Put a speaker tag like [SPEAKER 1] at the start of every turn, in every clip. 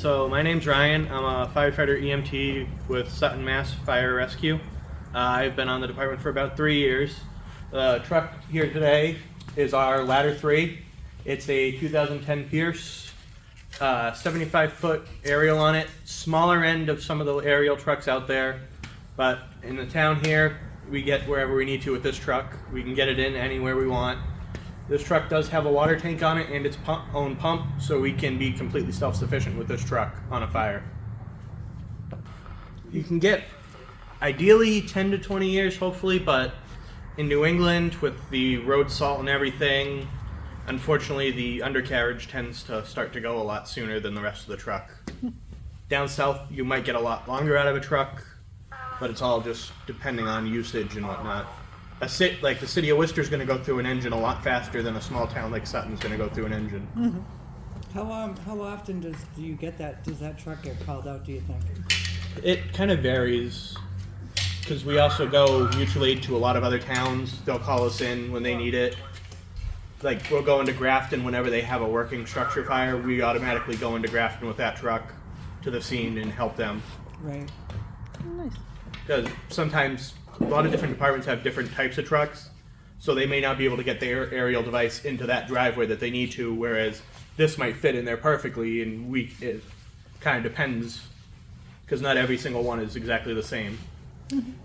[SPEAKER 1] So my name's Ryan. I'm a firefighter EMT with Sutton MA Fire Rescue. I've been on the department for about 3 years. The truck here today is our Ladder 3. It's a 2010 Pierce, 75-foot aerial on it. Smaller end of some of the aerial trucks out there, but in the town here, we get wherever we need to with this truck. We can get it in anywhere we want. This truck does have a water tank on it and its own pump, so we can be completely self-sufficient with this truck on a fire. You can get ideally 10 to 20 years, hopefully, but in New England with the road salt and everything, unfortunately the undercarriage tends to start to go a lot sooner than the rest of the truck. Down south you might get a lot longer out of a truck, but it's all just depending on usage and whatnot. Like the city of Worcester is going to go through an engine a lot faster than a small town like Sutton's going to go through an engine.
[SPEAKER 2] Mm-hmm. How often do you get that? Does that truck get called out, do you think?
[SPEAKER 1] It kind of varies, because we also go mutual aid to a lot of other towns. They'll call us in when they need it. Like we'll go into Grafton whenever they have a working structure fire. We automatically go into Grafton with that truck to the scene and help them.
[SPEAKER 2] Right.
[SPEAKER 3] Nice.
[SPEAKER 1] Because sometimes a lot of different departments have different types of trucks, so they may not be able to get their aerial device into that driveway that they need to, whereas this might fit in there perfectly, and it kind of depends, because not every single one is exactly the same.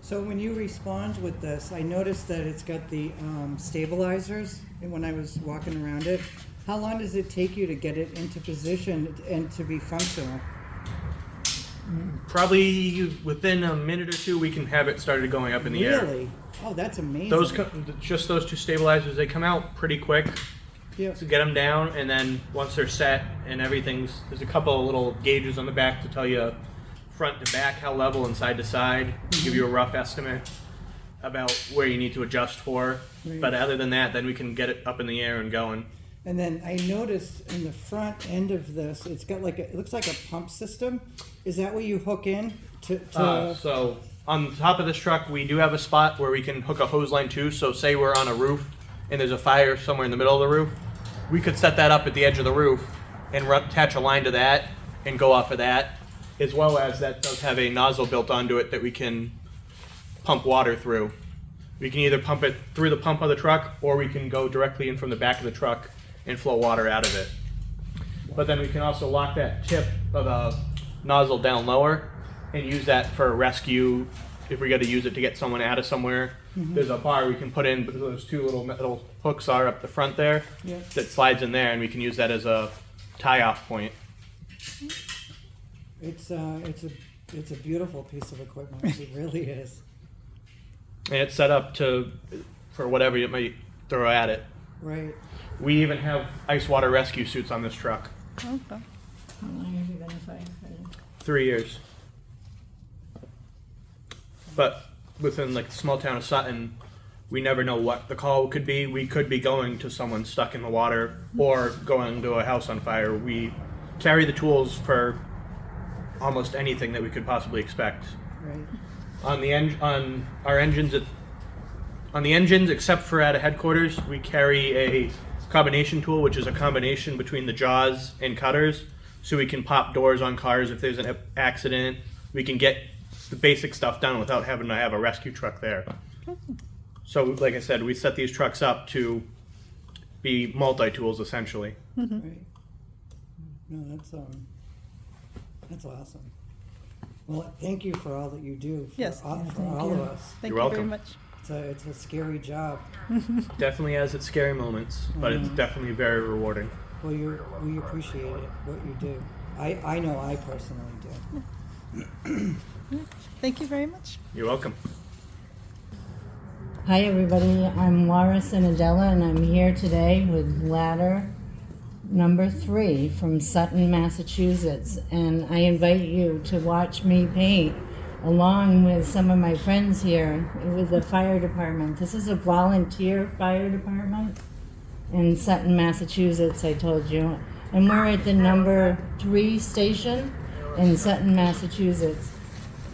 [SPEAKER 2] So when you respond with this, I noticed that it's got the stabilizers, and when I was walking around it, how long does it take you to get it into position and to be functional?
[SPEAKER 1] Probably within a minute or two, we can have it started going up in the air.
[SPEAKER 2] Really? Oh, that's amazing.
[SPEAKER 1] Just those two stabilizers, they come out pretty quick.
[SPEAKER 2] Yeah.
[SPEAKER 1] To get them down, and then once they're set and everything's, there's a couple of little gauges on the back to tell you front to back, how level and side to side, give you a rough estimate about where you need to adjust for.
[SPEAKER 2] Right.
[SPEAKER 1] But other than that, then we can get it up in the air and going.
[SPEAKER 2] And then I noticed in the front end of this, it's got it looks like a pump system. Is that where you hook in to?
[SPEAKER 1] So on the top of this truck, we do have a spot where we can hook a hose line to. So say we're on a roof and there's a fire somewhere in the middle of the roof, we could set that up at the edge of the roof and attach a line to that and go off of that, as well as that does have a nozzle built onto it that we can pump water through. We can either pump it through the pump of the truck, or we can go directly in from the back of the truck and flow water out of it. But then we can also lock that tip of the nozzle down lower and use that for a rescue if we got to use it to get someone out of somewhere. Mm-hmm. There's a bar we can put in, but those two little metal hooks are up the front there. Yep. That slides in there, and we can use that as a tie-off point.
[SPEAKER 2] It's a beautiful piece of equipment. It really is.
[SPEAKER 1] And it's set up for whatever you might throw at it.
[SPEAKER 2] Right.
[SPEAKER 1] We even have ice water rescue suits on this truck.
[SPEAKER 3] Okay. How long have you been a firefighter?
[SPEAKER 1] 3 years. But within like the small town of Sutton, we never know what the call could be. We could be going to someone stuck in the water or going to a house on fire. We carry the tools for almost anything that we could possibly expect.
[SPEAKER 2] Right.
[SPEAKER 1] On the engines, except for at a headquarters, we carry a combination tool, which is a combination between the jaws and cutters, so we can pop doors on cars if there's an accident. We can get the basic stuff done without having to have a rescue truck there. So, like I said, we set these trucks up to be multi-tools, essentially.
[SPEAKER 2] Mm-hmm. Right. No, that's awesome. Well, thank you for all that you do for all of us.
[SPEAKER 3] Thank
[SPEAKER 1] You're
[SPEAKER 3] you
[SPEAKER 1] welcome.
[SPEAKER 3] very much.
[SPEAKER 2] It's a scary job.
[SPEAKER 1] Definitely has its scary moments, but it's definitely very rewarding.
[SPEAKER 2] Well, we appreciate it, what you do. I know I personally do.
[SPEAKER 3] Thank you very much.
[SPEAKER 1] You're welcome.
[SPEAKER 4] Hi everybody, I'm Laura Cenedella and I'm here today with Ladder number 3 from Sutton, Massachusetts, and I invite you to watch me paint along with some of my friends here with the fire department. This is a volunteer fire department in Sutton, Massachusetts, I told you, and we're at the number 3 station in Sutton, Massachusetts.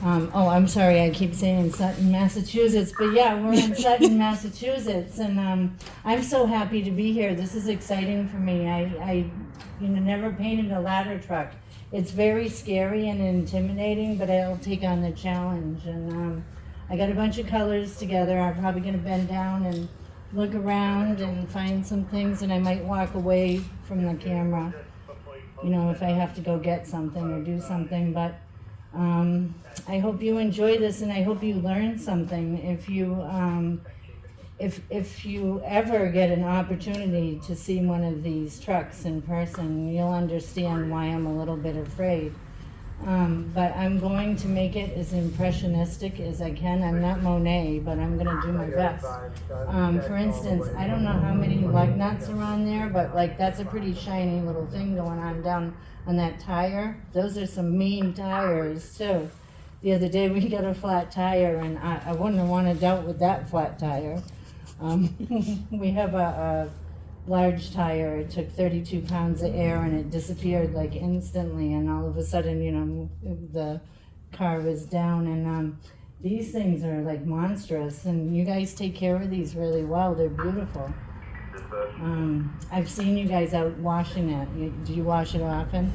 [SPEAKER 4] I'm sorry, I keep saying Sutton, Massachusetts, but yeah, we're in Sutton, Massachusetts, and I'm so happy to be here. This is exciting for me. I never painted a ladder truck. it's very scary and intimidating, but I'll take on the challenge. And I got a bunch of colors together. I'm probably going to bend down and look around and find some things, and I might walk away from the camera, you know, if I have to go get something or do something. But I hope you enjoy this, and I hope you learn something. If you ever get an opportunity to see one of these trucks in person, you'll understand why I'm a little bit afraid. But I'm going to make it as impressionistic as I can. I'm not Monet, but I'm going to do my best. For instance, I don't know how many lug nuts are on there, but like that's a pretty shiny little thing going on down on that tire. Those are some mean tires too. The other day we got a flat tire, and I wouldn't have wanted to dealt with that flat tire. We have a large tire. It took 32 pounds of air, and it disappeared like instantly, and all of a sudden, you know, the car was down. And these things are like monstrous, and you guys take care of these really well. They're beautiful. I've seen you guys out washing it. Do you wash it often?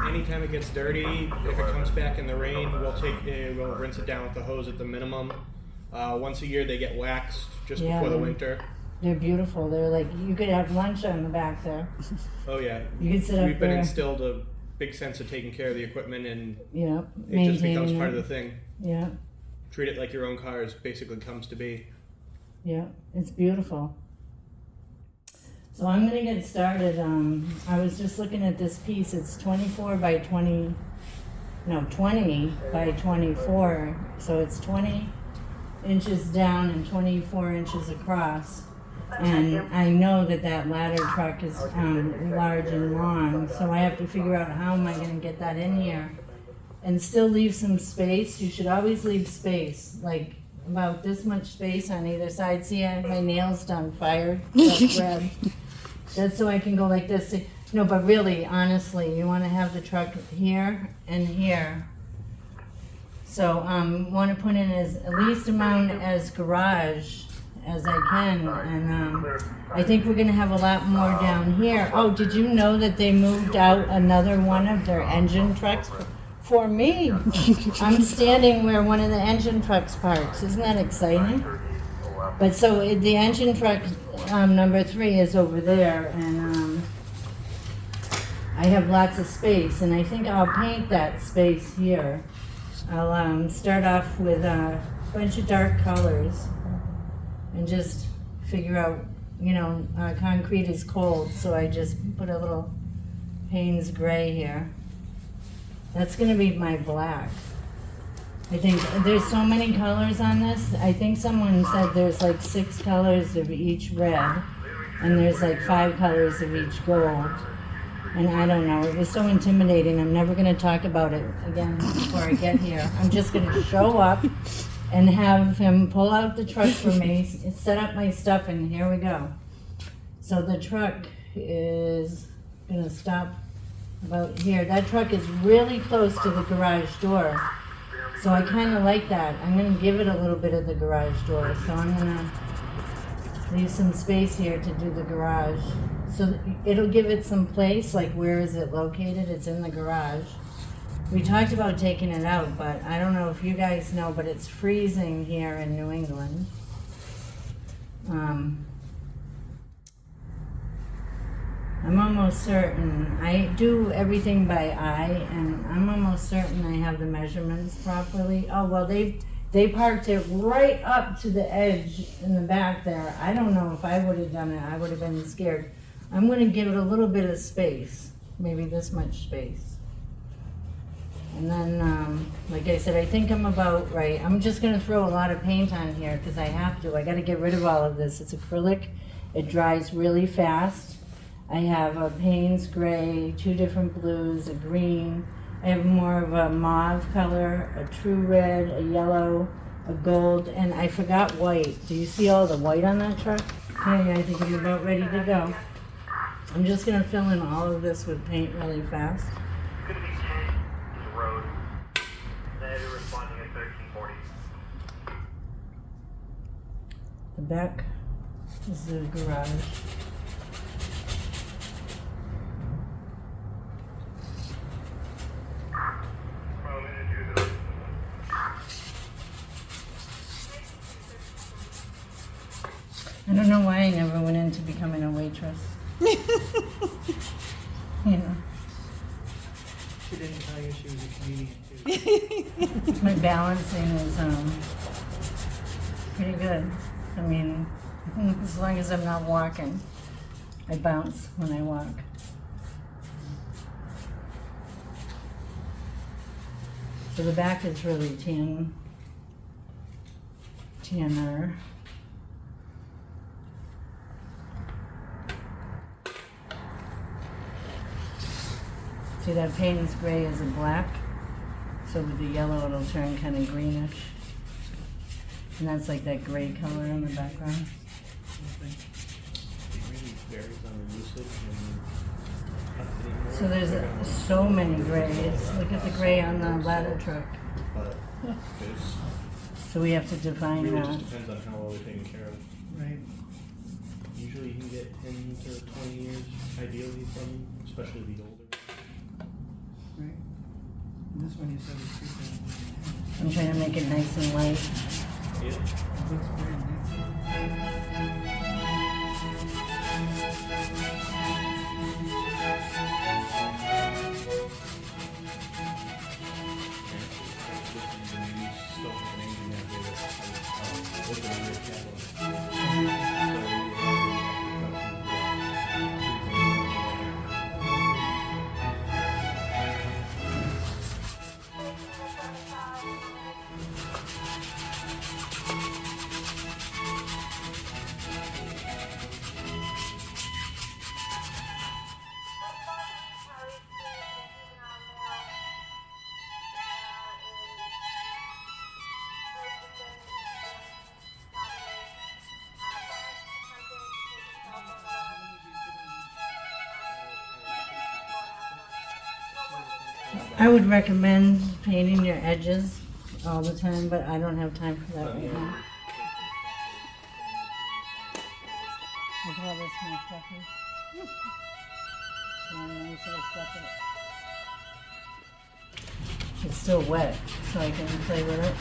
[SPEAKER 1] Anytime it gets dirty, if it comes back in the rain, we'll rinse it down with the hose at the minimum. Once a year they get waxed just before the winter.
[SPEAKER 4] They're beautiful. They're like, you could have lunch on the back there.
[SPEAKER 1] Oh yeah.
[SPEAKER 4] You could sit up
[SPEAKER 1] We've been
[SPEAKER 4] there.
[SPEAKER 1] instilled a big sense of taking care of the equipment, and
[SPEAKER 4] Yeah,
[SPEAKER 1] it just becomes
[SPEAKER 4] maintaining
[SPEAKER 1] part
[SPEAKER 4] it.
[SPEAKER 1] of the thing.
[SPEAKER 4] Yeah,
[SPEAKER 1] Treat it like your own car basically comes to be.
[SPEAKER 4] yeah, it's beautiful. So I'm gonna get started. I was just looking at this piece. It's 20 by 24. So it's 20 inches down and 24 inches across. And I know that ladder truck is large and long, so I have to figure out how am I going to get that in here and still leave some space. You should always leave space, like about this much space on either side. See, I have my nails done, fired, that's red. That's so I can go like this. No, but really, honestly, you want to have the truck here and here. So want to put in as least amount as garage as I can, and I think we're going to have a lot more down here. Oh, did you know that they moved out another one of their engine trucks for me? I'm standing where one of the engine trucks parks. Isn't that exciting? But so the engine truck number 3 is over there, and I have lots of space, and I think I'll paint that space here. I'll start off with a bunch of dark colors and just figure out, you know, concrete is cold, so I just put a little Payne's gray here. That's going to be my black. I think there's so many colors on this. I think someone said there's like 6 colors of each red, and there's like 5 colors of each gold. And I don't know, it was so intimidating. I'm never going to talk about it again before I get here. I'm just going to show up and have him pull out the truck for me, set up my stuff, and here we go. So the truck is going to stop about here. That truck is really close to the garage door. So I kind of like that. I'm going to give it a little bit of the garage door. So I'm going to leave some space here to do the garage. So it'll give it some place, like where is it located? It's in the garage. We talked about taking it out, but I don't know if you guys know, but it's freezing here in New England. I'm almost certain, I do everything by eye, and I'm almost certain I have the measurements properly. Oh, well, they parked it right up to the edge in the back there. I don't know if I would have done it. I would have been scared. I'm going to give it a little bit of space, maybe this much space. And then, like I said, I think I'm about right. I'm just going to throw a lot of paint on here because I have to. I got to get rid of all of this. It's acrylic. It dries really fast. I have a Payne's gray, 2 different blues, a green. I have more of a mauve color, a true red, a yellow, a gold, and I forgot white. Do you see all the white on that truck? Okay, I think I'm about ready to go. I'm just going to fill in all of this with paint really fast.
[SPEAKER 5] Good to be Ken. It's a road. They're responding at 1340.
[SPEAKER 4] The back is the garage. waitress. You know,
[SPEAKER 2] She didn't tell you she was a comedian too.
[SPEAKER 4] my balancing is pretty good. I mean, as long as I'm not walking, I bounce when I walk. So the back is really tanner. See, that Payne's gray is a black, so with the yellow it'll turn kind of greenish. And that's like that gray color in the background.
[SPEAKER 1] It really varies on the usage and
[SPEAKER 4] So there's so many grays. Look at the gray on the ladder truck.
[SPEAKER 1] but it's
[SPEAKER 4] So we have to define
[SPEAKER 1] really
[SPEAKER 4] that.
[SPEAKER 1] just depends on how well they're taken care of.
[SPEAKER 2] Right.
[SPEAKER 1] Usually you can get 10 to 20 years ideally from them, especially the older.
[SPEAKER 2] Right. And this one you said was 2010.
[SPEAKER 4] I'm trying to make it nice and light.
[SPEAKER 1] Yeah.
[SPEAKER 2] It looks very nice.
[SPEAKER 4] I would recommend painting your edges all the time, but I don't have time for that right now. I call this my fluffy. And nice little fluffy. It's still wet, so I can play with it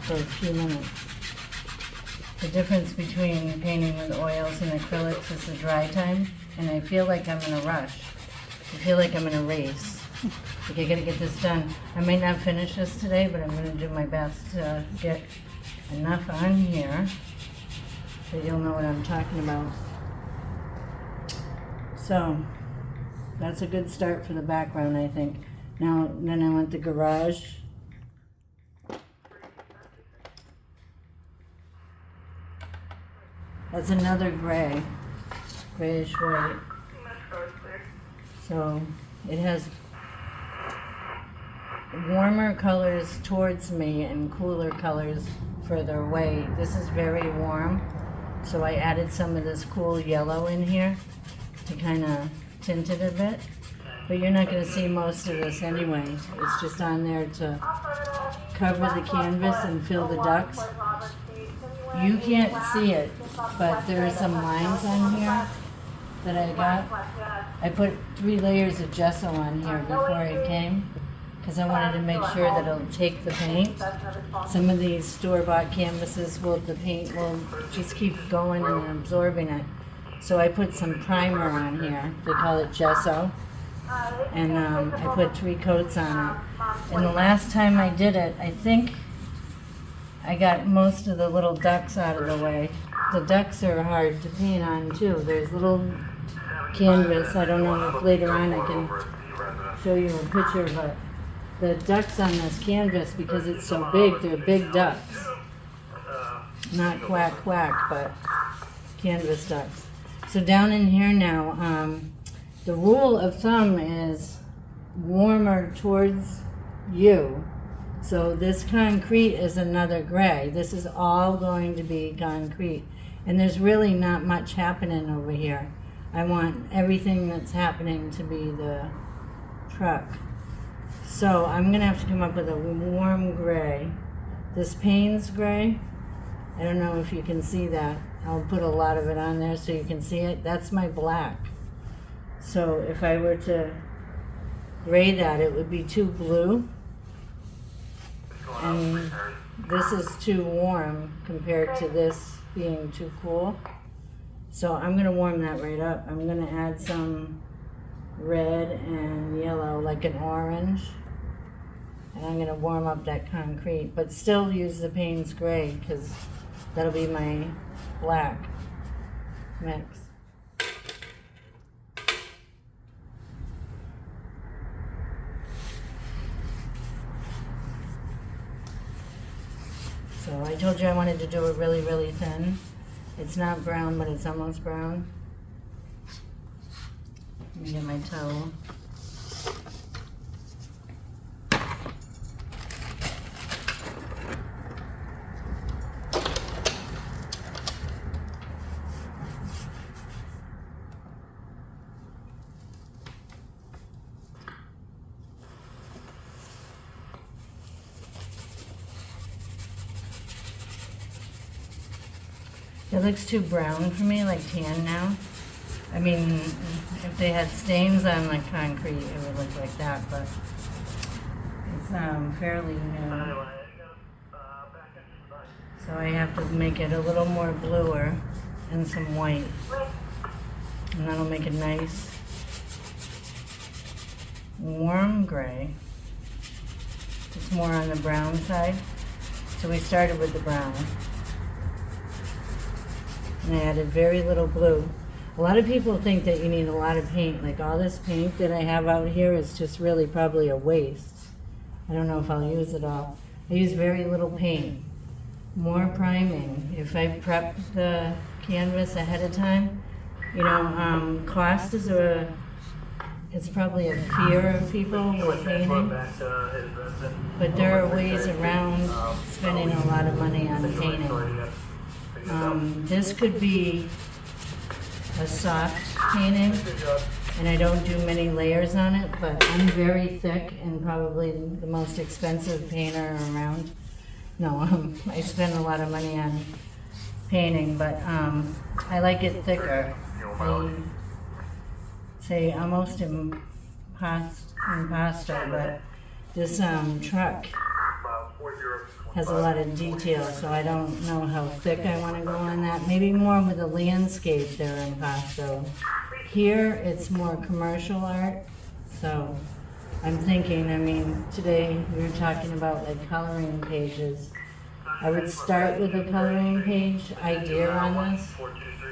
[SPEAKER 4] for a few minutes. The difference between painting with oils and acrylics is the dry time, and I feel like I'm in a rush. I feel like I'm in a race. Like I gotta get this done. I might not finish this today, but I'm gonna do my best to get enough on here that you'll know what I'm talking about. So, that's a good start for the background, I think. Now, then I want the garage. That's another gray, grayish white. So it has warmer colors towards me and cooler colors further away. This is very warm, so I added some of this cool yellow in here to kind of tint it a bit. But you're not going to see most of this anyway. It's just on there to cover the canvas and fill the ducts. You can't see it, but there are some lines on here that I got. I put 3 layers of gesso on here before I came because I wanted to make sure that it'll take the paint. Some of these store-bought canvases, the paint will just keep going and absorbing it. So I put some primer on here. They call it gesso. And I put 3 coats on it. And the last time I did it, I think I got most of the little ducts out of the way. The ducts are hard to paint on too. There's little canvas. I don't know if later on I can show you a picture, but the ducts on this canvas, because it's so big, they're big ducts. Not quack quack, but canvas ducts. So down in here now, the rule of thumb is warmer towards you. So this concrete is another gray. This is all going to be concrete. And there's really not much happening over here. I want everything that's happening to be the truck. So I'm gonna have to come up with a warm gray. This Payne's gray, I don't know if you can see that. I'll put a lot of it on there so you can see it. That's my black. So if I were to gray that, it would be too blue. And this is too warm compared to this being too cool. So I'm gonna warm that right up. I'm gonna add some red and yellow, like an orange. And I'm gonna warm up that concrete, but still use the Payne's gray, because that'll be my black mix. So I told you I wanted to do it really, really thin. It's not brown, but it's almost brown. Let me get my towel. It looks too brown for me, like tan now. I mean, if they had stains on the concrete, it would look like that, but it's fairly new. So I have to make it a little more bluer and some white. And that'll make it nice, warm gray. It's more on the brown side. So we started with the brown. And I added very little blue. A lot of people think that you need a lot of paint. Like all this paint that I have out here is just really probably a waste. I don't know if I'll use it all. I use very little paint. More priming. If I prep the canvas ahead of time, you know, cost is it's probably a fear of people with painting. But there are ways around spending a lot of money on painting. This could be a soft painting, and I don't do many layers on it, but I'm very thick and probably the most expensive painter around. No, I spend a lot of money on painting, but I like it thicker. I say almost impasto, but this truck has a lot of detail, so I don't know how thick I want to go on that. Maybe more with the landscape there in Pasto. Here, it's more commercial art, so I'm thinking, I mean, today we were talking about like coloring pages. I would start with a coloring page idea on this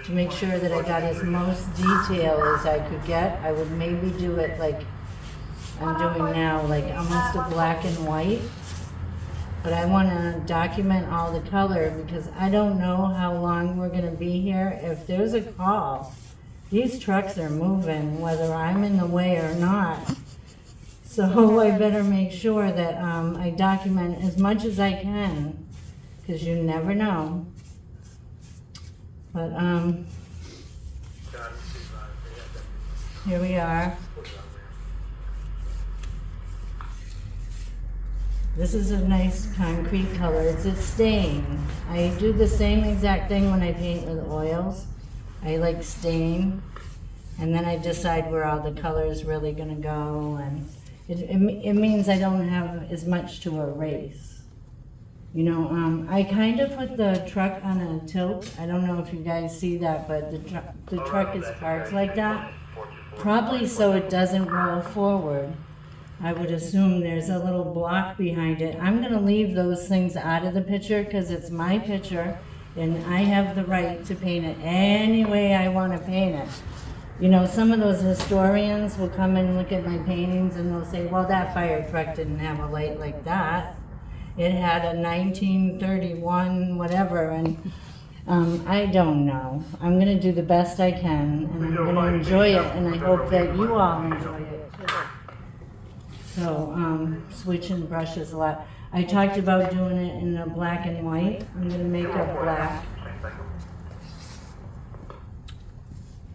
[SPEAKER 4] to make sure that I got as most detail as I could get. I would maybe do it like I'm doing now, like almost a black and white. But I want to document all the color because I don't know how long we're going to be here. If there's a call, these trucks are moving whether I'm in the way or not. So I better make sure that I document as much as I can because you never know. But here we are. This is a nice concrete color. It's a stain. I do the same exact thing when I paint with oils. I like stain, and then I decide where all the color is really going to go, and it means I don't have as much to erase. You know, I kind of put the truck on a tilt. I don't know if you guys see that, but the truck is parked like that, probably so it doesn't roll forward. I would assume there's a little block behind it. I'm going to leave those things out of the picture because it's my picture and I have the right to paint it any way I want to paint it. You know, some of those historians will come and look at my paintings and they'll say, well, that fire truck didn't have a light like that. It had a 1931 whatever, and I don't know. I'm going to do the best I can and I'm going to enjoy it, and I hope that you all enjoy it too. So, switching brushes a lot. I talked about doing it in a black and white. I'm going to make a black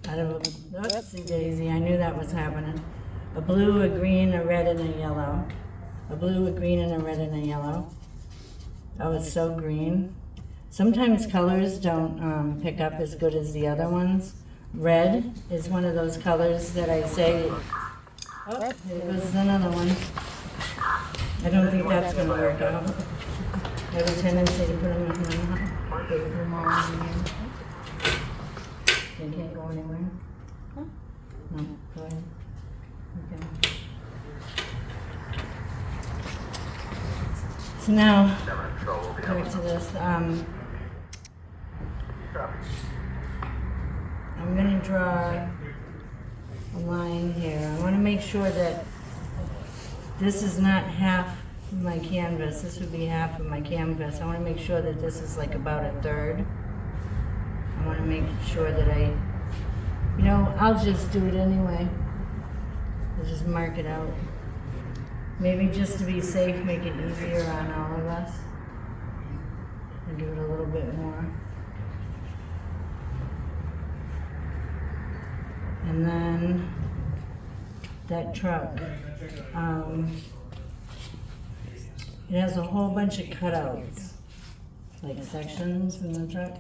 [SPEAKER 4] out of a, oopsie daisy, I knew that was happening. A blue, a green, a red, and a yellow. A blue, a green, and a red, and a yellow. Oh, it's so green. Sometimes colors don't pick up as good as the other ones. Red is one of those colors that I say, oh, there goes another one. I don't think that's going to work out. I have a tendency to put them in the paper more in here. They can't go anywhere?
[SPEAKER 3] Huh?
[SPEAKER 4] No, go ahead. Okay. So now,
[SPEAKER 5] Never control will be
[SPEAKER 4] back to this, I'm gonna draw a line here. I wanna make sure that this is not half of my canvas. This would be half of my canvas. I wanna make sure that this is like about a third. I wanna make sure that I'll just do it anyway. I'll just mark it out. Maybe just to be safe, make it easier on all of us. And give it a little bit more. And then that truck, it has a whole bunch of cutouts, like sections in the truck.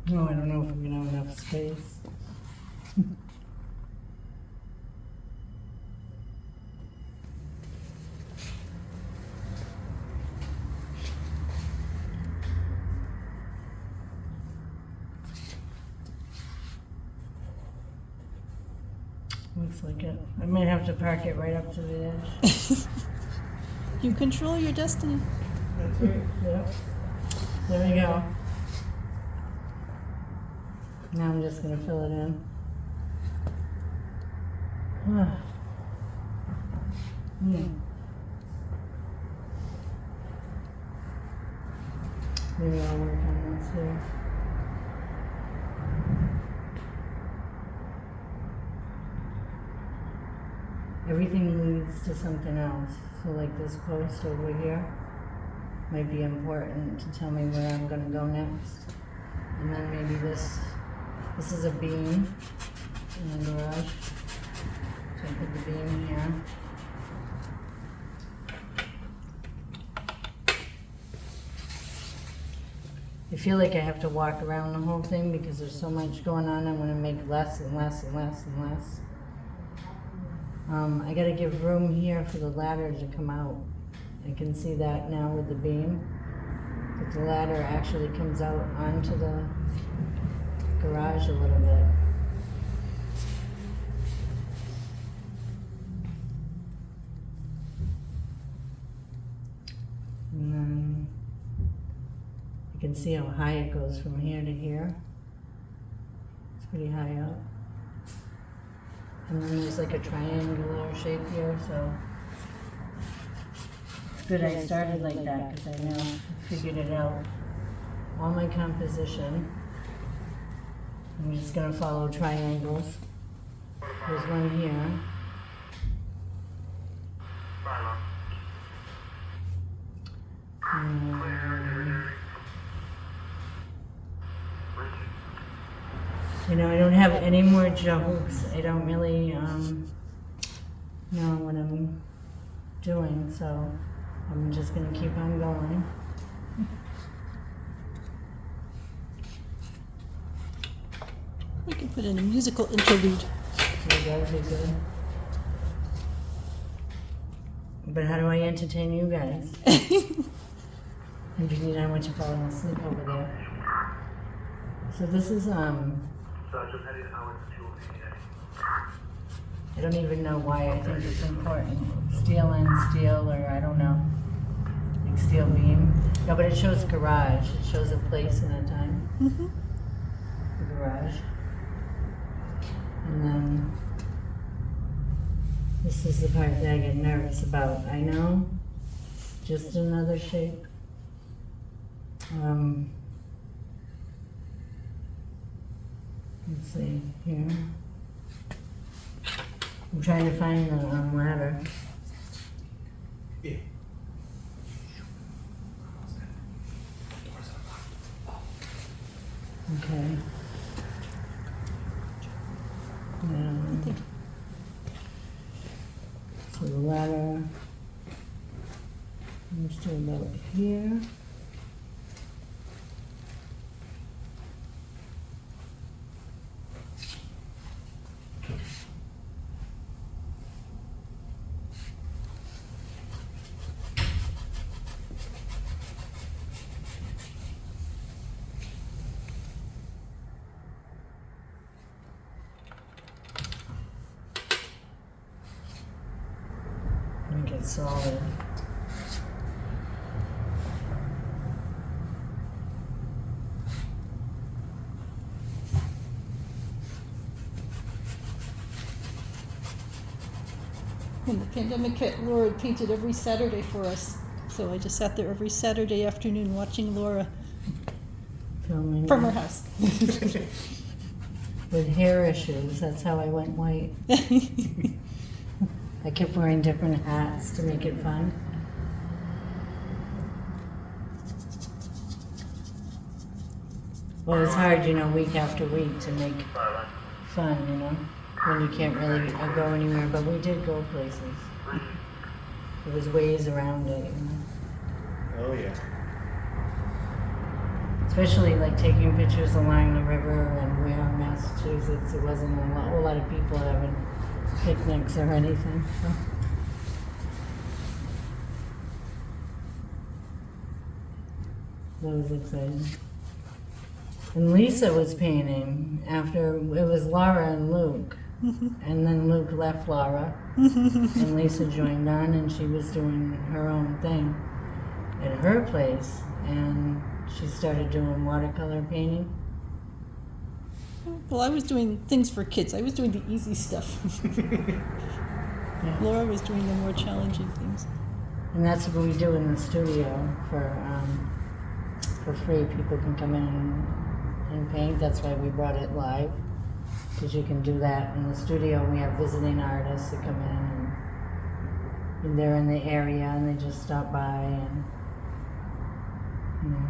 [SPEAKER 4] No, I don't know if we're gonna have enough space. Looks like it. I might have to park it right up to the edge.
[SPEAKER 3] You control your destiny.
[SPEAKER 2] That's right.
[SPEAKER 4] Yep. There we go. Now I'm just gonna fill it in. Maybe I'll work on this here. Everything leads to something else. So like this post over here might be important to tell me where I'm gonna go next. And then maybe this is a beam in the garage. So I put the beam here. I feel like I have to walk around the whole thing because there's so much going on. I want to make less and less and less and less. I gotta give room here for the ladder to come out. I can see that now with the beam. But the ladder actually comes out onto the garage a little bit. And then you can see how high it goes from here to here. It's pretty high up. And then there's like a triangular shape here, so it's good I started like that because I now figured it out. All my composition, I'm just going to follow triangles. There's one here. You know, I don't have any more jokes. I don't really know what I'm doing, so I'm just going to keep on going.
[SPEAKER 3] We can put in a musical interlude.
[SPEAKER 4] That would be good. But how do I entertain you guys? And Janine, I want you falling asleep over there. So this is I don't even know why I think it's important. Steel and steel, or I don't know. Like steel beam. No, but it shows garage. It shows a place and a time.
[SPEAKER 3] Mm-hmm.
[SPEAKER 4] The garage. And then this is the part that I get nervous about. I know, just another shape. Let's see here. I'm trying to find the ladder.
[SPEAKER 1] Yeah.
[SPEAKER 4] Okay. So the ladder, I'm still about here. Make it solid.
[SPEAKER 3] When the pandemic hit, Laura painted every Saturday for us. So I just sat there every Saturday afternoon watching Laura
[SPEAKER 4] Filming
[SPEAKER 3] from her house.
[SPEAKER 4] with hair issues. That's how I went white. I kept wearing different hats to make it fun. Well, it's hard, you know, week after week to make fun, you know, when you can't really go anywhere. But we did go places. There was ways around it, you know.
[SPEAKER 1] Oh yeah.
[SPEAKER 4] Especially like taking pictures along the river and Wareham, Massachusetts. There wasn't a whole lot of people having picnics or anything. So. That was exciting. And Lisa was painting after, it was Laura and Luke. And then Luke left Laura. And Lisa joined on and she was doing her own thing at her place. And she started doing watercolor painting.
[SPEAKER 3] Well, I was doing things for kids. I was doing the easy stuff.
[SPEAKER 4] Yeah.
[SPEAKER 3] Laura was doing the more challenging things.
[SPEAKER 4] And that's what we do in the studio for free. People can come in and paint. That's why we brought it live, because you can do that in the studio. We have visiting artists that come in and they're in the area and they just stop by and, you know.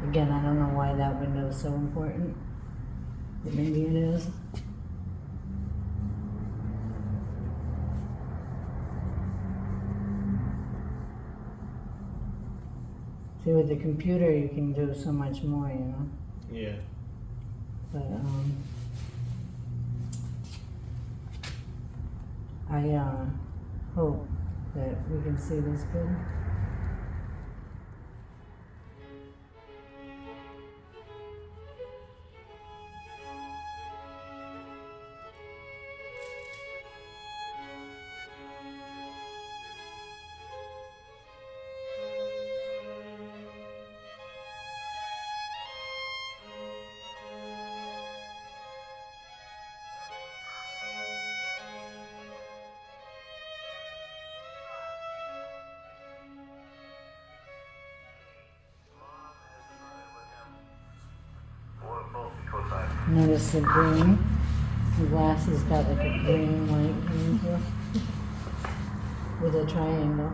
[SPEAKER 4] Again, I don't know why that window is so important, but maybe it is. See, with the computer, you can do so much more, you know.
[SPEAKER 1] Yeah.
[SPEAKER 4] But I hope that we can see this good. Notice the green. The glass has got like a green light coming through with a triangle.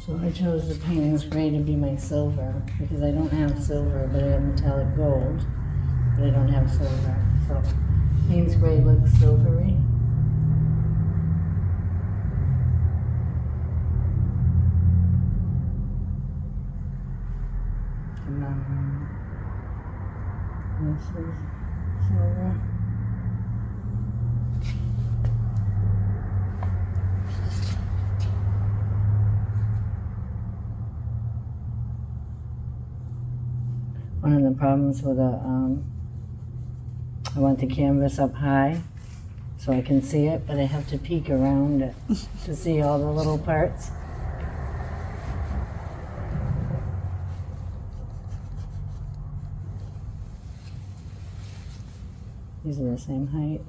[SPEAKER 4] So I chose the Payne's Gray to be my silver because I don't have silver, but I have metallic gold, but I don't have silver. So Payne's Gray looks silvery. And then this is silver. One of the problems with I want the canvas up high so I can see it, but I have to peek around it to see all the little parts. These are the same height.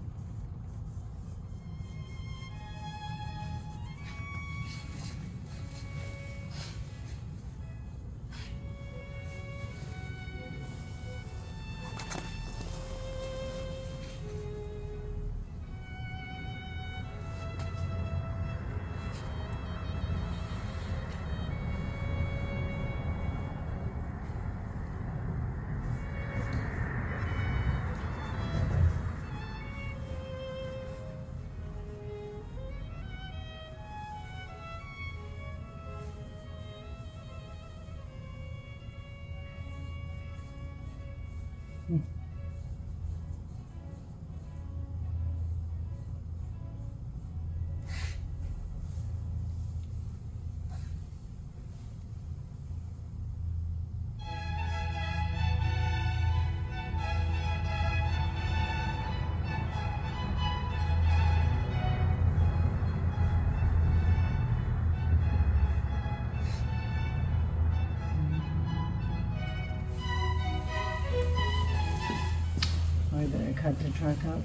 [SPEAKER 4] I better cut the truck up.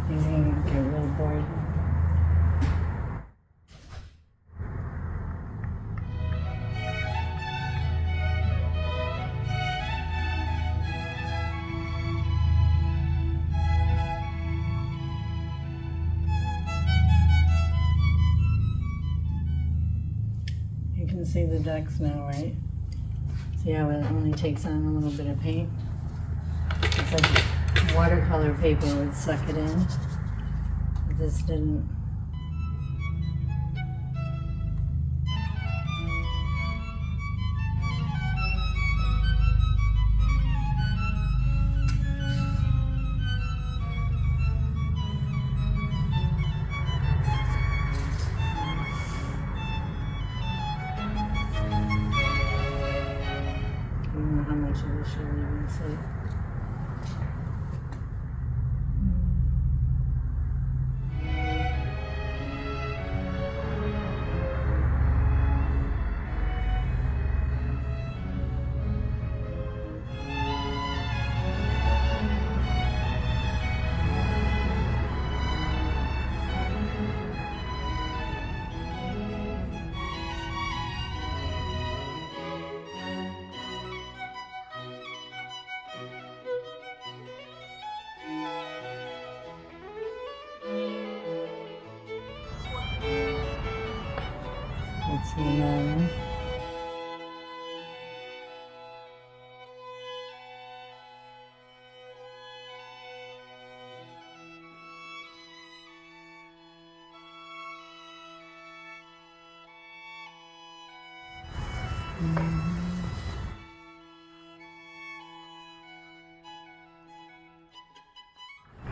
[SPEAKER 4] He's gonna get real bored. You can see the ducks now, right? See how it only takes on a little bit of paint? It's like watercolor paper would suck it in. But this didn't. you're leaving safe. That's the alarm.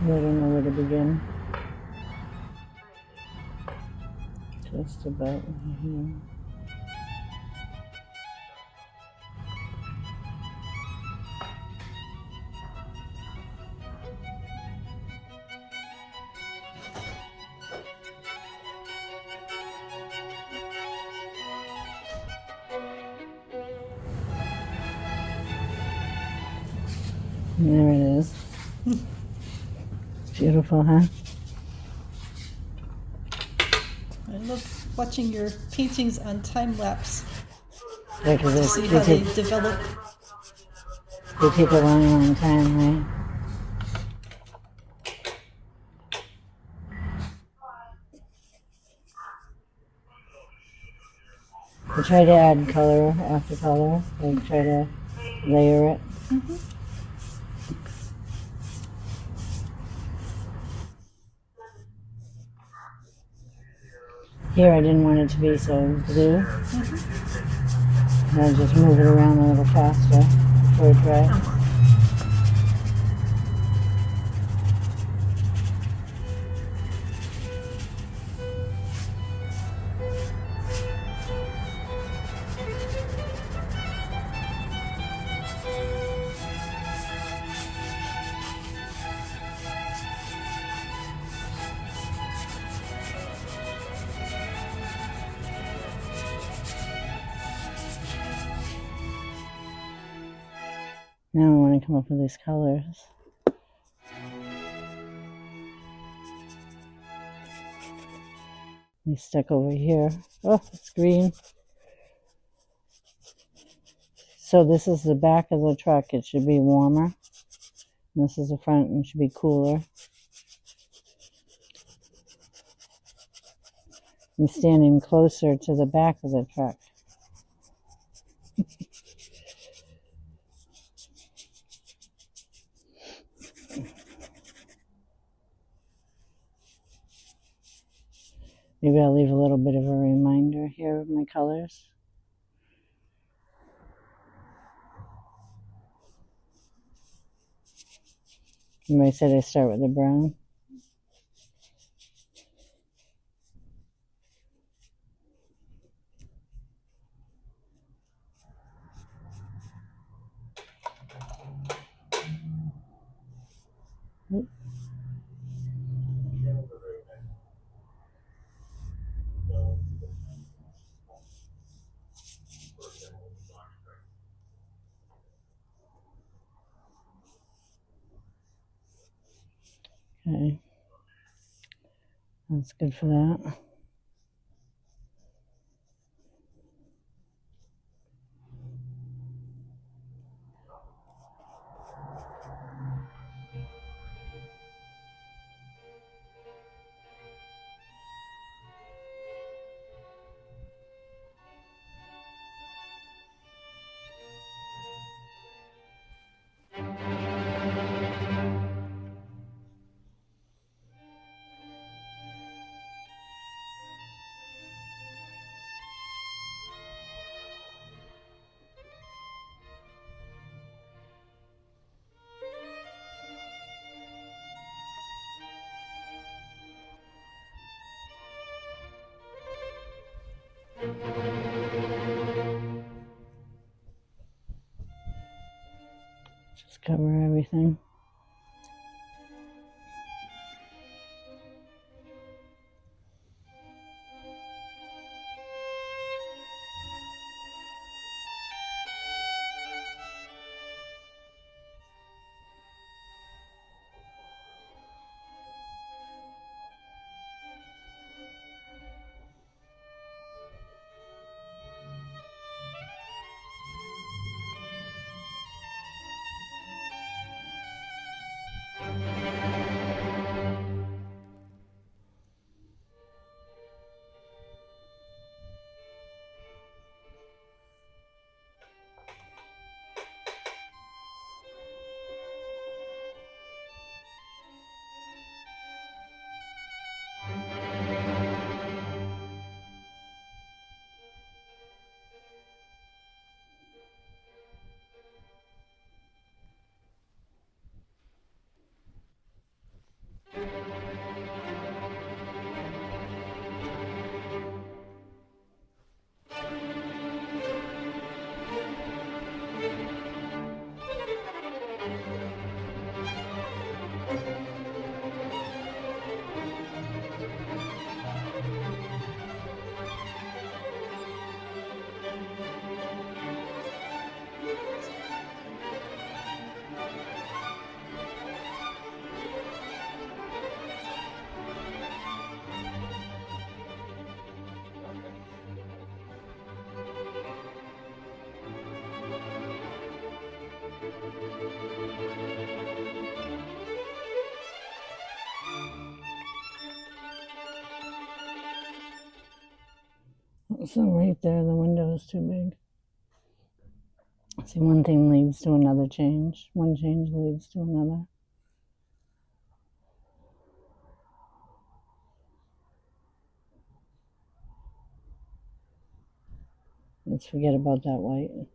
[SPEAKER 4] I don't know where to begin. Just about here. There it is. Beautiful, huh?
[SPEAKER 3] I love watching your paintings on time lapse.
[SPEAKER 4] Yeah, 'cause
[SPEAKER 3] To see how they
[SPEAKER 4] they
[SPEAKER 3] develop.
[SPEAKER 4] take a long, long time, right? I try to add color after color, like try to layer it. Here I didn't want it to be so blue. I just move it around a little faster before it dries. Now I want to come up with these colors. They stuck over here. Oh, it's green. So this is the back of the truck. It should be warmer. And this is the front and it should be cooler. I'm standing closer to the back of the truck. Maybe I'll leave a little bit of a reminder here of my colors. Remember I said I start with the brown? Okay, that's good for that. just cover everything. So right there, the window is too big. See, one thing leads to another change. One change leads to another. Let's forget about that white.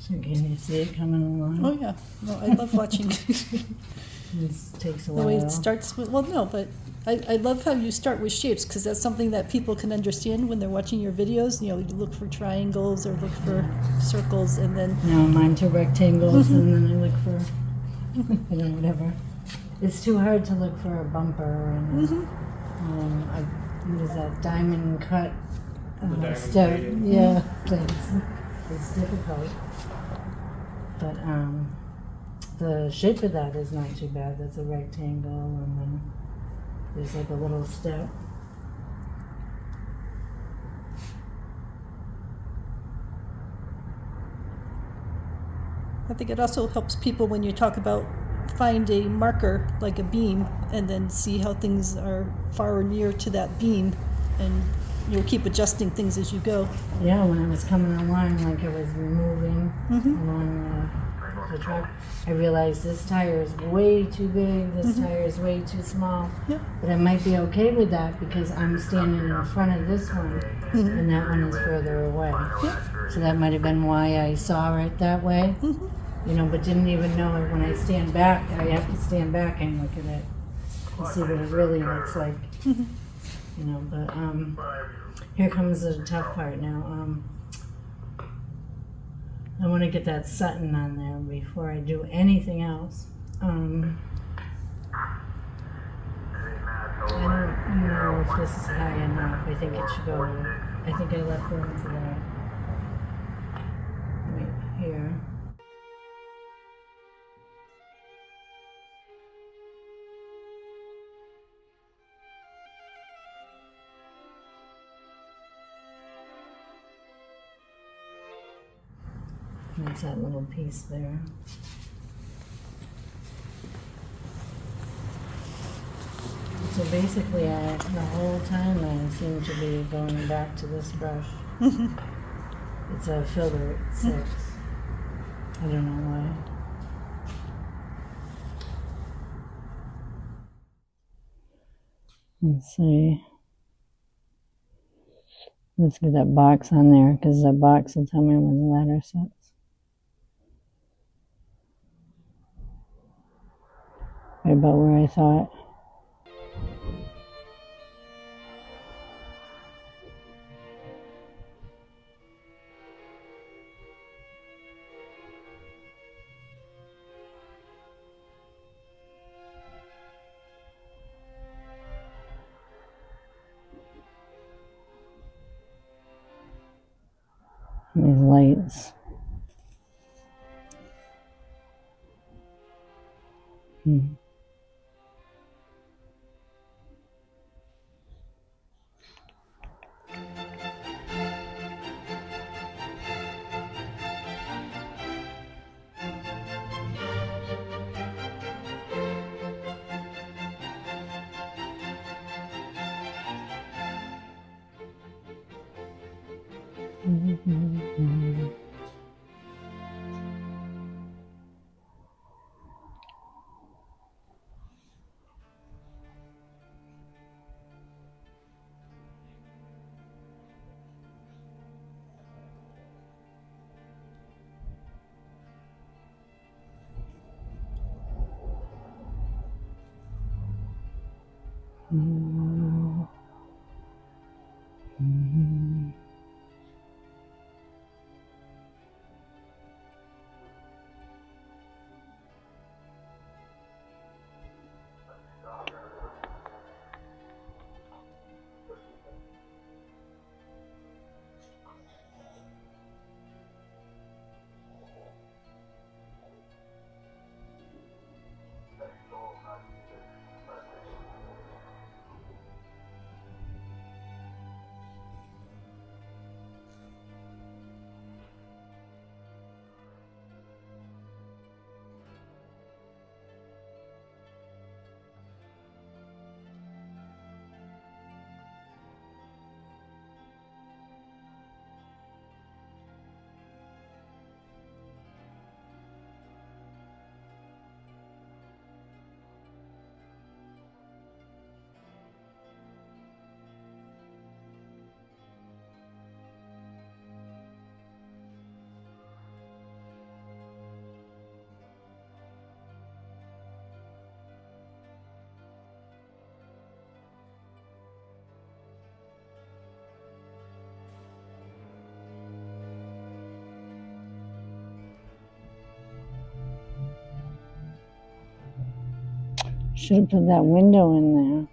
[SPEAKER 4] So can you see it coming along?
[SPEAKER 3] Oh, yeah. No, I love watching
[SPEAKER 4] This takes a
[SPEAKER 3] the
[SPEAKER 4] while.
[SPEAKER 3] way it starts with, well, no, but I love how you start with shapes, because that's something that people can understand when they're watching your videos. You know, you look for triangles or look for circles, and then,
[SPEAKER 4] Now mine to rectangles, and then I look for, you know, whatever. It's too hard to look for a bumper and what is that, diamond cut
[SPEAKER 1] diamond
[SPEAKER 4] step?
[SPEAKER 1] plated.
[SPEAKER 4] Yeah, things. It's difficult. But the shape of that is not too bad. That's a rectangle, and then there's like a little step.
[SPEAKER 3] I think it also helps people when you talk about find a marker, like a beam, and then see how things are far or near to that beam, and you'll keep adjusting things as you go.
[SPEAKER 4] Yeah, when I was coming along, like I was moving along the truck, I realized this tire is way too big, this tire is way too small.
[SPEAKER 3] Yeah.
[SPEAKER 4] But I might be okay with that because I'm standing in front of this one, and that one is further away.
[SPEAKER 3] Yeah.
[SPEAKER 4] So that might have been why I saw it that way, you know, but didn't even know it. When I stand back, I have to stand back and look at it to see what it really looks like. You know, but here comes the tough part now. I want to get that Sutton on there before I do anything else. I don't know if this is high enough. I think it should go. I think I left room for that. Right here. That's that little piece there. So basically, the whole time I seem to be going back to this brush. It's a filter 6. I don't know why. Let's see. Let's get that box on there, because the box will tell me when the ladder sets. Right about where I thought. These lights. Should have put that window in there.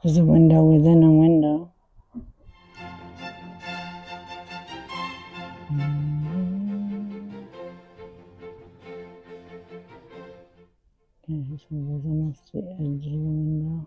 [SPEAKER 4] There's a window within a window. Okay, so there's almost the edge of the window.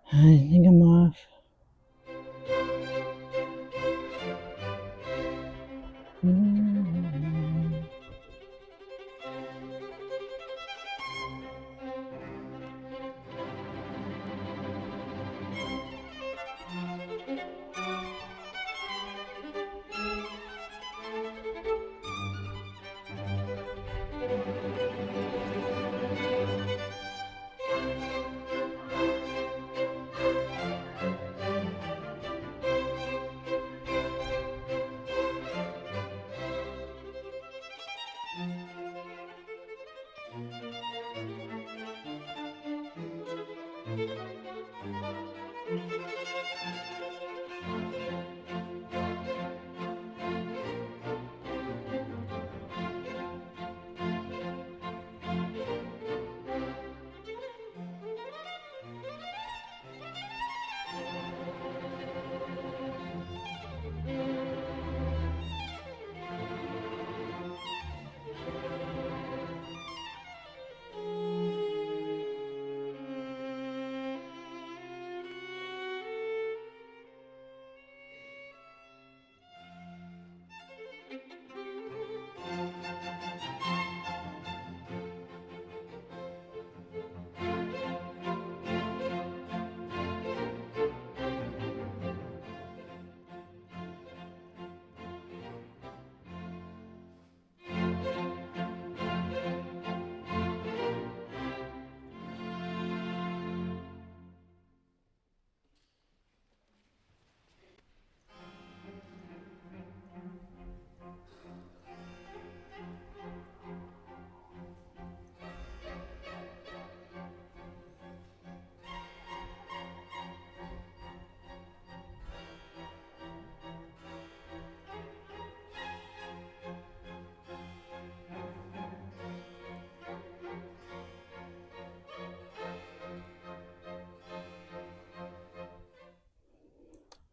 [SPEAKER 4] I think I'm off.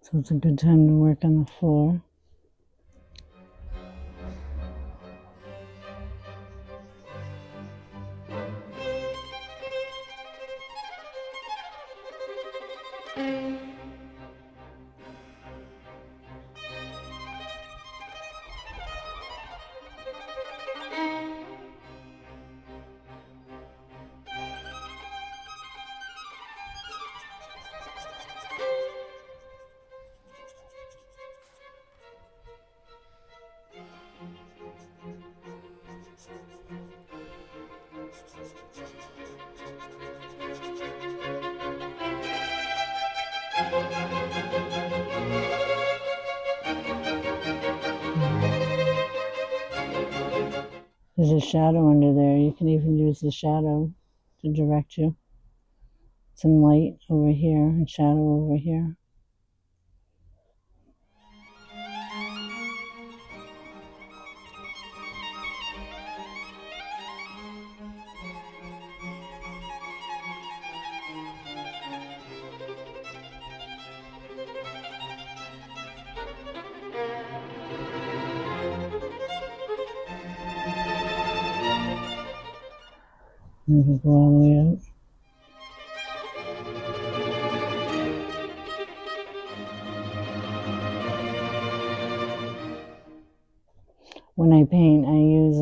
[SPEAKER 4] So it's a good time to work on the floor. There's a shadow under there. You can even use the shadow to direct you. Some light over here and shadow over here. Maybe go all the way up. When I paint, I use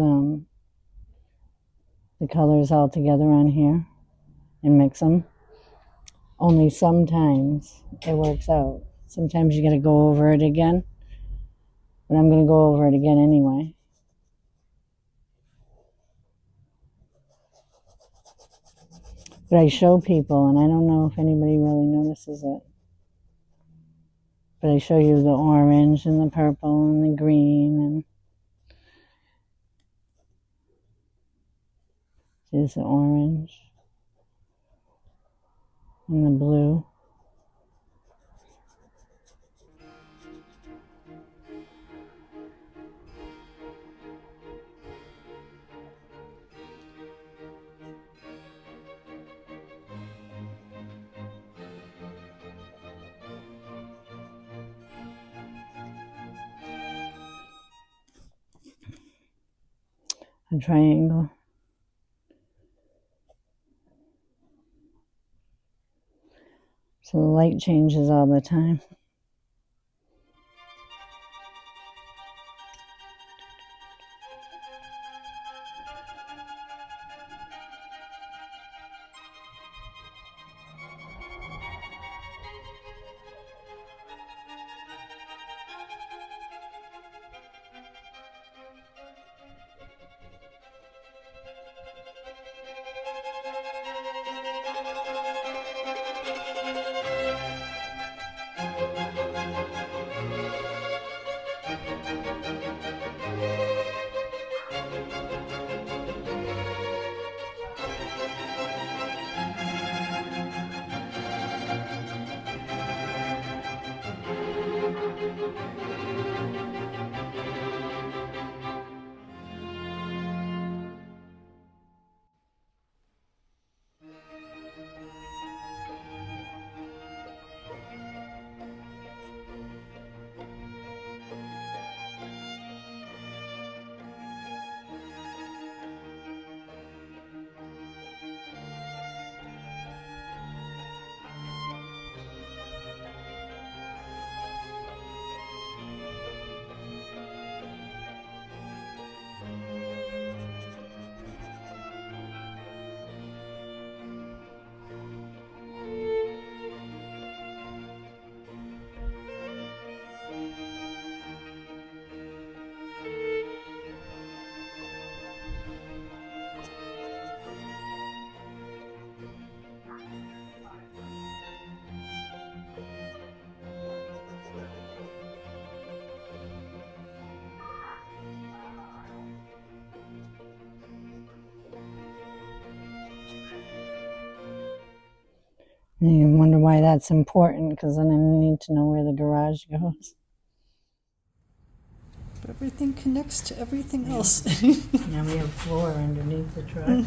[SPEAKER 4] the colors all together on here and mix them. Only sometimes it works out. Sometimes you gotta go over it again, but I'm gonna go over it again anyway. But I show people, and I don't know if anybody really notices it, but I show you the orange and the purple and the green, and here's the orange and the blue. A triangle. So the light changes all the time. And you wonder why that's important, because then I need to know where the garage goes.
[SPEAKER 3] But everything connects to everything else.
[SPEAKER 4] Now we have floor underneath the truck.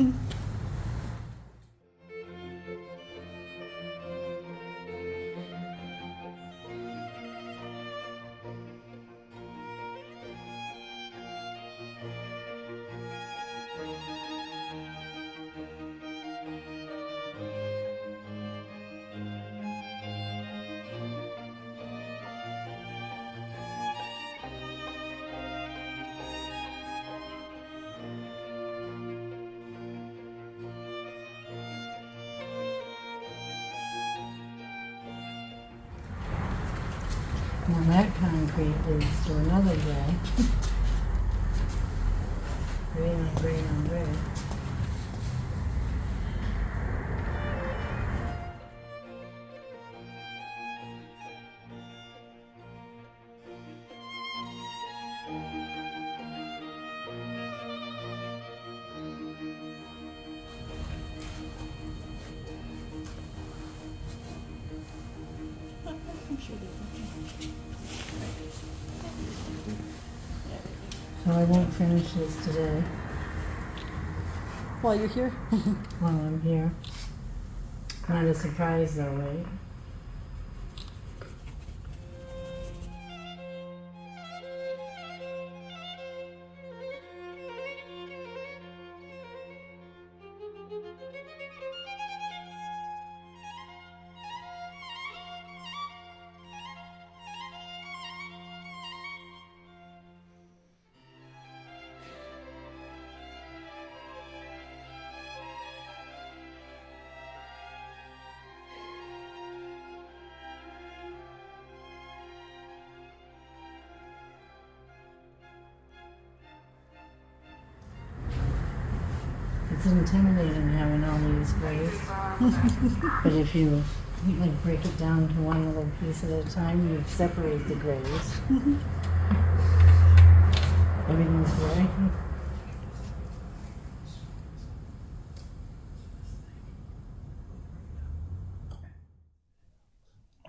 [SPEAKER 4] Now that concrete leads to another gray. Green on green on gray.
[SPEAKER 3] sure they
[SPEAKER 4] So I won't finish this today
[SPEAKER 3] while you're here.
[SPEAKER 4] while I'm here. Not a surprise though, right? It's intimidating having all these grays. But if you like break it down to one little piece at a time, you separate the grays. Everything's gray.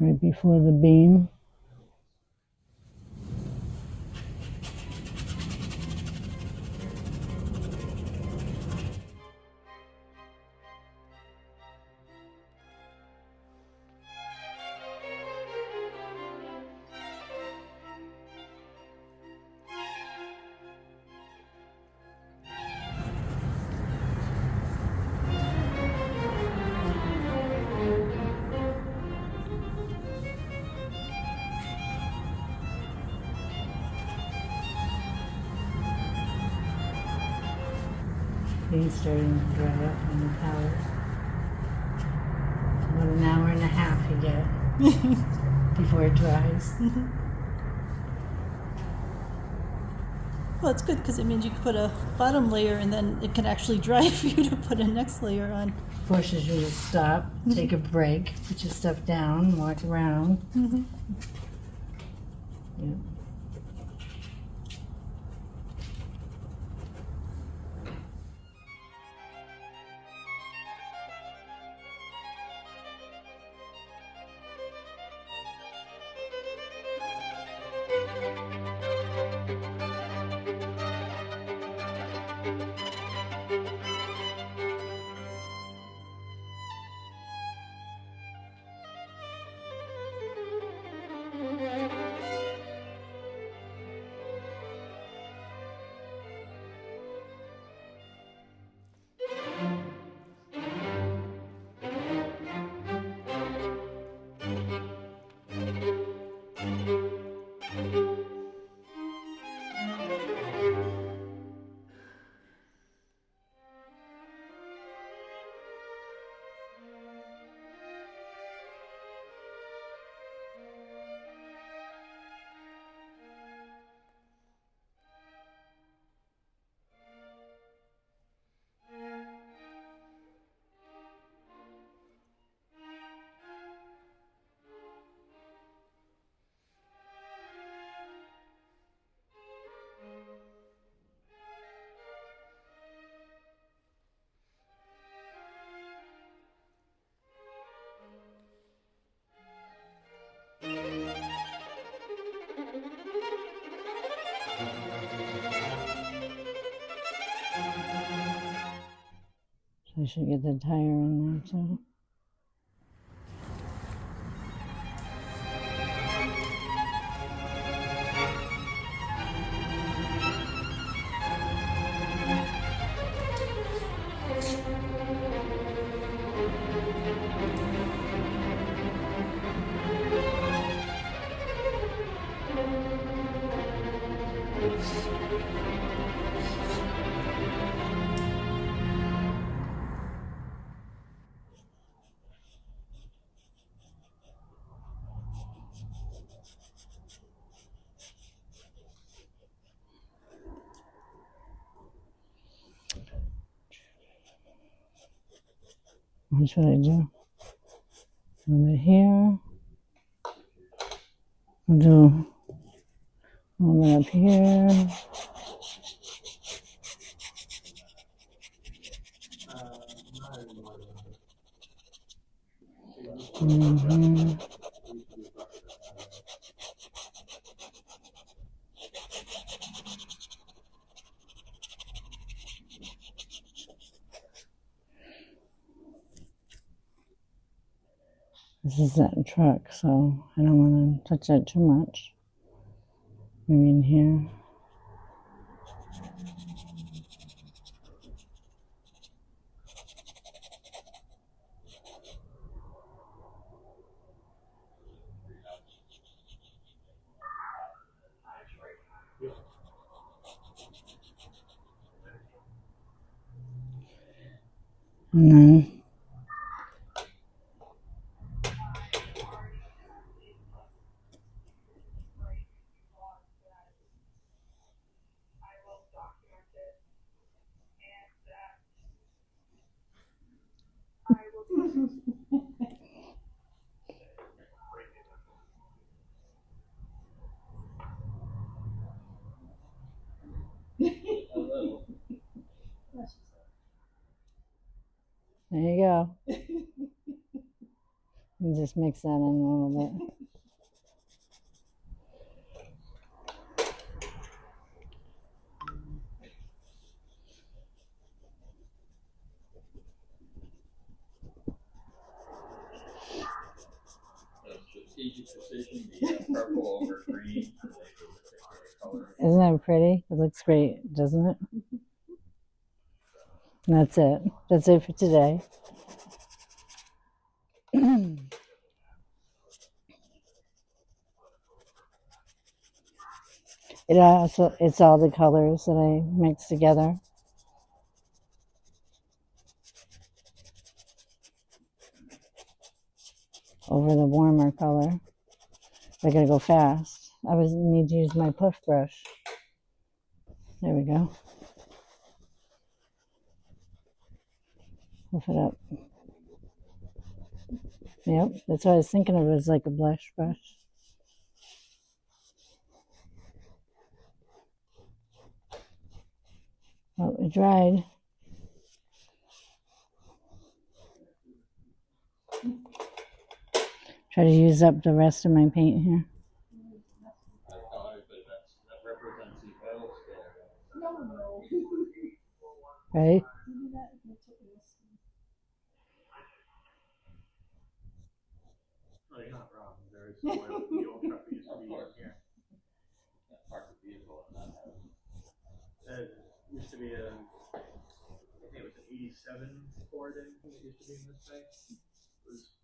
[SPEAKER 4] Right before the beam. It's starting to dry up on the palette. About an hour and a half you get before it dries.
[SPEAKER 3] Well, it's good because it means you can put a bottom layer and then it can actually dry for you to put a next layer on.
[SPEAKER 4] Forces you to stop, take a break, put your stuff down, walk around. Yeah. So I should get the tire in there too. What should I do? Over here. I'll do a little bit up here. This is that truck, so I don't want to touch that too much. Maybe in here. And then there you go. And just mix that in a little bit.
[SPEAKER 6] Strategic decision, the purple over green.
[SPEAKER 4] Isn't that pretty? It looks great, doesn't it? And that's it. That's it for today. It's all the colors that I mixed together. Over the warmer color. I gotta go fast. I need to use my puff brush. There we go. Puff it up. Yep, that's what I was thinking of. It was like a blush brush. Oh, it dried. Try to use up the rest of my paint here. Right?
[SPEAKER 1] No, you're not wrong. There is the old truck that used to be here.
[SPEAKER 6] Park the vehicle in that house.
[SPEAKER 1] It used to be I think it was an 87 Ford engine that used to be in this thing. It was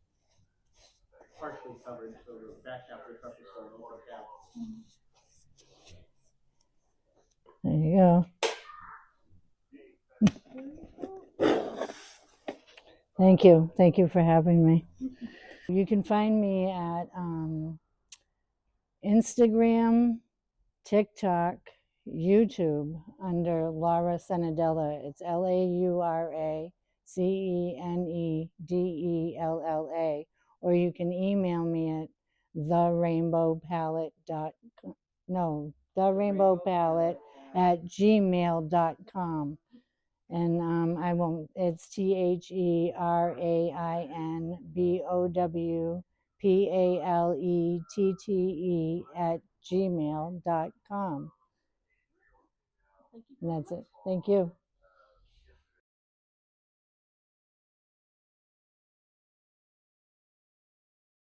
[SPEAKER 1] partially covered, so the back half of the truck was still an open cab.
[SPEAKER 4] There you go. Thank you. Thank you for having me. You can find me at Instagram, TikTok, YouTube under Laura Cenedella. It's LauraCenedella. Or you can email me at therainbowpalette@gmail.com. And it's THERAINBOWPALETTE@gmail.com. And that's it. Thank you.